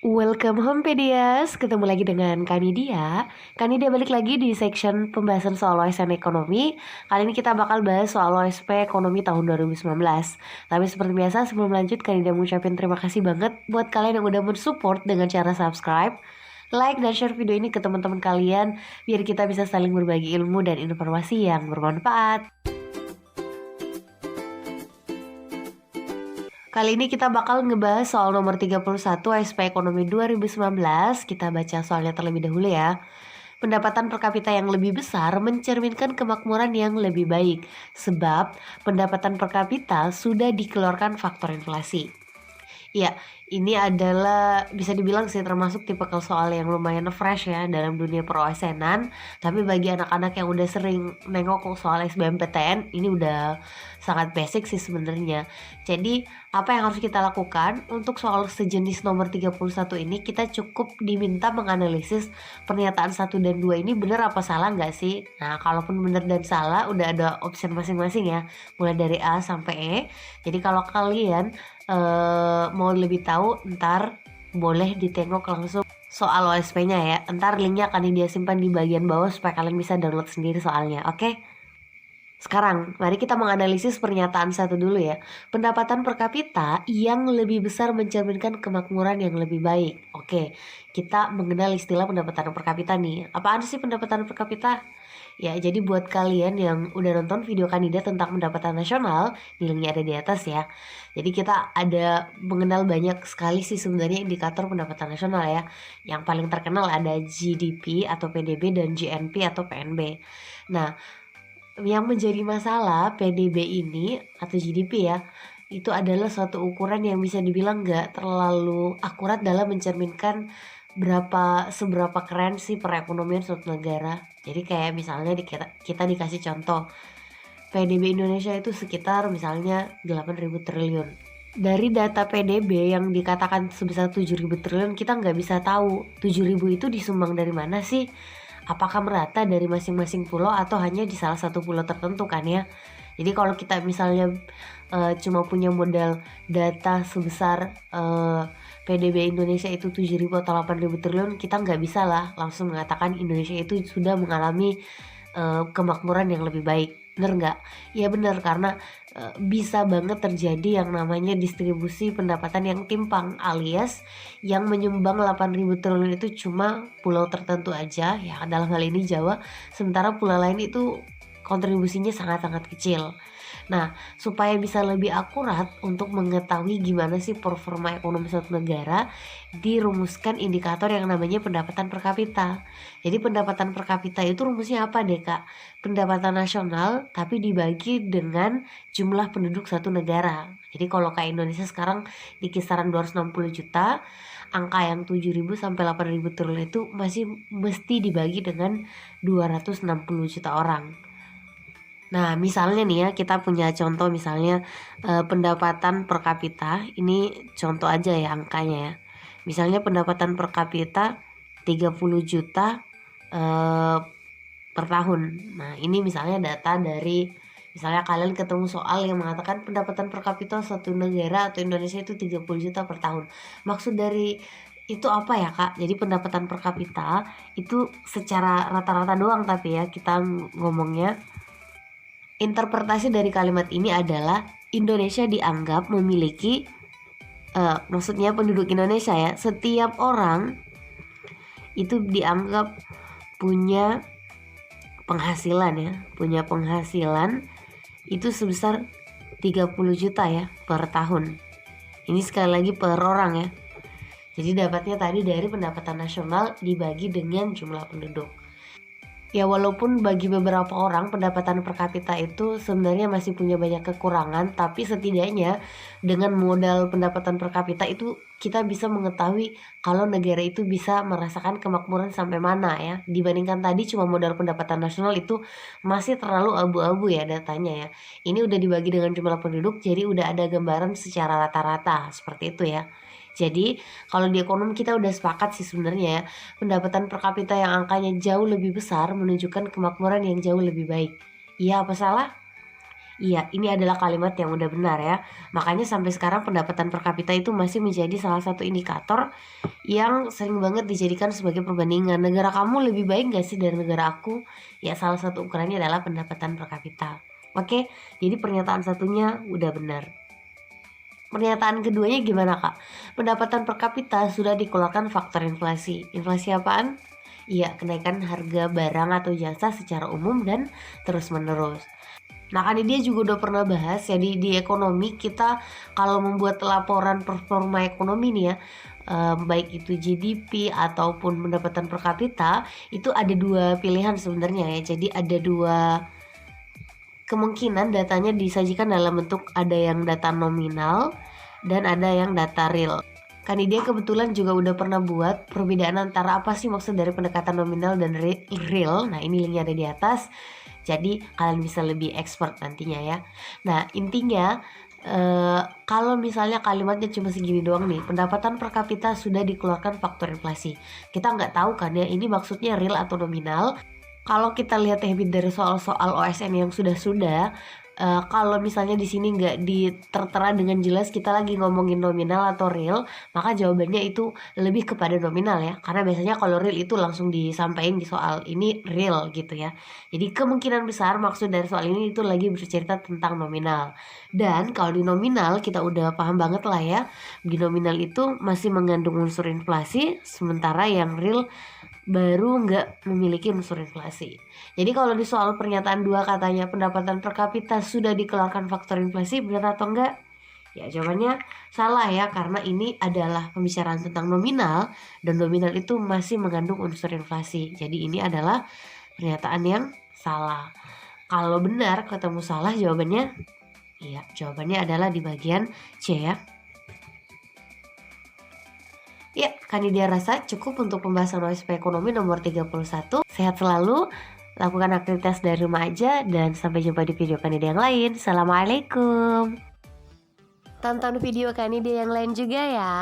Welcome home Pedias, ketemu lagi dengan Kanidia. Kanidia balik lagi di section pembahasan soal OSN Ekonomi. Kali ini kita bakal bahas soal OSP Ekonomi tahun 2019. Tapi seperti biasa sebelum lanjut, Kanidia mengucapkan terima kasih banget buat kalian yang udah mensupport dengan cara subscribe, like, dan share video ini ke teman-teman kalian biar kita bisa saling berbagi ilmu dan informasi yang bermanfaat. Kali ini kita bakal ngebahas soal nomor 31 OSP Ekonomi 2019. Kita baca soalnya terlebih dahulu ya. Pendapatan per kapita yang lebih besar mencerminkan kemakmuran yang lebih baik, sebab pendapatan per kapita sudah dikeluarkan faktor inflasi. Ya, ini adalah bisa dibilang sih termasuk tipikal soal yang lumayan fresh ya dalam dunia per-OSN-an. Tapi bagi anak-anak yang udah sering nengok soal SBMPTN, ini udah sangat basic sih sebenarnya. Jadi, apa yang harus kita lakukan untuk soal sejenis nomor 31 ini, kita cukup diminta menganalisis pernyataan 1 dan 2 ini benar apa salah nggak sih? Nah, kalaupun benar dan salah, udah ada option masing-masing ya, mulai dari A sampai E. Jadi kalau kalian mau lebih tahu, ntar boleh ditengok langsung soal OSP-nya ya. Ntar linknya akan dia simpan di bagian bawah supaya kalian bisa download sendiri soalnya, oke? Sekarang, mari kita menganalisis pernyataan 1 dulu ya. Pendapatan per kapita yang lebih besar mencerminkan kemakmuran yang lebih baik. Oke, kita mengenal istilah pendapatan per kapita nih. Apaan sih pendapatan per kapita? Ya, jadi buat kalian yang udah nonton video kandidat tentang pendapatan nasional, linknya ada di atas ya. Jadi kita ada mengenal banyak sekali sih sebenarnya indikator pendapatan nasional ya. Yang paling terkenal ada GDP atau PDB dan GNP atau PNB. Nah, yang menjadi masalah PDB ini atau GDP ya, itu adalah suatu ukuran yang bisa dibilang gak terlalu akurat dalam mencerminkan seberapa keren sih perekonomian suatu negara. Jadi kayak misalnya kita dikasih contoh, PDB Indonesia itu sekitar misalnya 8.000 triliun. Dari data PDB yang dikatakan sebesar 7.000 triliun, kita nggak bisa tahu 7.000 itu disumbang dari mana sih? Apakah merata dari masing-masing pulau atau hanya di salah satu pulau tertentu kan ya? Jadi kalau kita misalnya cuma punya modal data sebesar PDB Indonesia itu 7.000 atau 8.000 triliun, kita nggak bisa lah langsung mengatakan Indonesia itu sudah mengalami kemakmuran yang lebih baik. Bener nggak? Ya bener, karena bisa banget terjadi yang namanya distribusi pendapatan yang timpang, alias yang menyumbang 8.000 triliun itu cuma pulau tertentu aja ya, dalam hal ini Jawa, sementara pulau lain itu kontribusinya sangat-sangat kecil. Nah, supaya bisa lebih akurat untuk mengetahui gimana sih performa ekonomi suatu negara, dirumuskan indikator yang namanya pendapatan per kapita. Jadi pendapatan per kapita itu rumusnya apa deh Kak? Pendapatan nasional tapi dibagi dengan jumlah penduduk satu negara. Jadi kalau kayak Indonesia sekarang di kisaran 260 juta, angka yang 7.000 sampai 8.000 triliun itu masih mesti dibagi dengan 260 juta orang. Nah, misalnya nih ya, kita punya contoh misalnya pendapatan per kapita, ini contoh aja ya angkanya ya. Misalnya pendapatan per kapita 30 juta per tahun. Nah, ini misalnya data dari, misalnya kalian ketemu soal yang mengatakan pendapatan per kapita suatu negara atau Indonesia itu 30 juta per tahun. Maksud dari itu apa ya Kak? Jadi pendapatan per kapita itu secara rata-rata doang, tapi ya kita ngomongnya, interpretasi dari kalimat ini adalah Indonesia dianggap memiliki, maksudnya penduduk Indonesia ya, setiap orang itu dianggap punya penghasilan ya, itu sebesar 30 juta ya per tahun. Ini sekali lagi per orang ya. Jadi dapatnya tadi dari pendapatan nasional dibagi dengan jumlah penduduk. Ya walaupun bagi beberapa orang pendapatan per kapita itu sebenarnya masih punya banyak kekurangan, tapi setidaknya dengan modal pendapatan per kapita itu kita bisa mengetahui kalau negara itu bisa merasakan kemakmuran sampai mana ya. Dibandingkan tadi cuma modal pendapatan nasional, itu masih terlalu abu-abu ya datanya ya. Ini udah dibagi dengan jumlah penduduk, jadi udah ada gambaran secara rata-rata seperti itu ya. Jadi kalau di ekonomi kita udah sepakat sih sebenarnya ya, pendapatan per kapita yang angkanya jauh lebih besar menunjukkan kemakmuran yang jauh lebih baik. Iya apa salah? Iya, ini adalah kalimat yang udah benar ya. Makanya sampai sekarang pendapatan per kapita itu masih menjadi salah satu indikator yang sering banget dijadikan sebagai perbandingan. Negara kamu lebih baik gak sih dari negara aku? Ya salah satu ukurannya adalah pendapatan per kapita. Oke, jadi pernyataan satunya udah benar. Pernyataan keduanya gimana kak? Pendapatan per kapita sudah dikeluarkan faktor inflasi. Inflasi apaan? Iya, kenaikan harga barang atau jasa secara umum dan terus menerus. Nah kan dia juga udah pernah bahas ya di ekonomi kita kalau membuat laporan performa ekonomi nih ya, baik itu GDP ataupun pendapatan per kapita itu ada dua pilihan sebenarnya ya. Jadi ada dua kemungkinan datanya disajikan dalam bentuk ada yang data nominal dan ada yang data real. Kan dia kebetulan juga udah pernah buat perbedaan antara apa sih maksud dari pendekatan nominal dan real. Nah ini linknya ada di atas. Jadi kalian bisa lebih expert nantinya ya. Nah intinya kalau misalnya kalimatnya cuma segini doang nih, pendapatan per kapita sudah dikeluarkan faktor inflasi. Kita nggak tahu kan ya ini maksudnya real atau nominal. Kalau kita lihat habit dari soal-soal OSN yang sudah-sudah, kalau misalnya di sini nggak tertera dengan jelas kita lagi ngomongin nominal atau real, maka jawabannya itu lebih kepada nominal ya. Karena biasanya kalau real itu langsung disampaikan di soal ini real gitu ya. Jadi kemungkinan besar maksud dari soal ini itu lagi bercerita tentang nominal. Dan kalau di nominal kita udah paham banget lah ya, di nominal itu masih mengandung unsur inflasi, sementara yang real baru nggak memiliki unsur inflasi. Jadi kalau di soal pernyataan dua katanya pendapatan per kapita sudah dikeluarkan faktor inflasi, benar atau enggak? Ya jawabannya salah ya, karena ini adalah pembicaraan tentang nominal dan nominal itu masih mengandung unsur inflasi. Jadi ini adalah pernyataan yang salah. Kalau benar ketemu salah jawabannya, iya jawabannya adalah di bagian C ya. Ya, Kanidia rasa cukup untuk pembahasan OSP Ekonomi nomor 31. Sehat selalu, lakukan aktivitas dari rumah aja, dan sampai jumpa di video Kanidia yang lain. Assalamualaikum. Tonton video Kanidia yang lain juga ya.